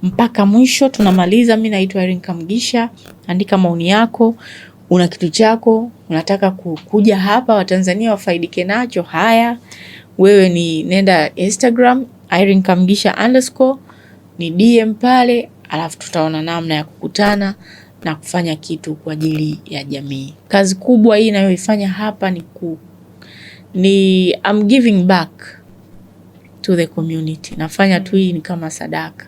mpaka mwisho. Tunamaliza. Mimi naitwa Irene Kamugisha. Andika maoni yako. Una kitu chako unataka kuja hapa Watanzania wafaidike nacho. Haya, wewe ni nenda Instagram Irene Kamugisha _ ni DM pale, alafu tutaona namna ya kukutana na kufanya kitu kwa ajili ya jamii. Kazi kubwa hii ninayoifanya hapa ni I'm giving back to the community. Nafanya tu hii ni kama sadaka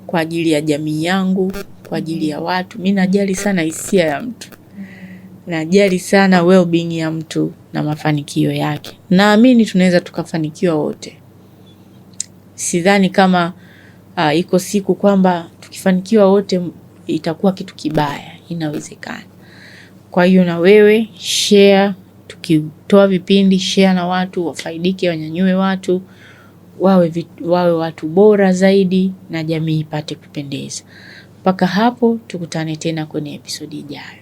kwa ajili ya jamii yangu, kwa ajili ya watu. Mimi najali sana hisia ya mtu. Najali sana well-being ya mtu na mafanikio yake. Naamini tunaweza tukafanikiwa wote. Sidhani kama iko siku kwamba tukifanikiwa wote itakuwa kitu kibaya. Inawezekana. Kwa hiyo na wewe share, tukitoa vipindi share na watu wafaidike, wanyanyue watu, wawe watu bora zaidi na jamii ipate kupendeza. Mpaka hapo tukutane tena kwenye episodi ijayo.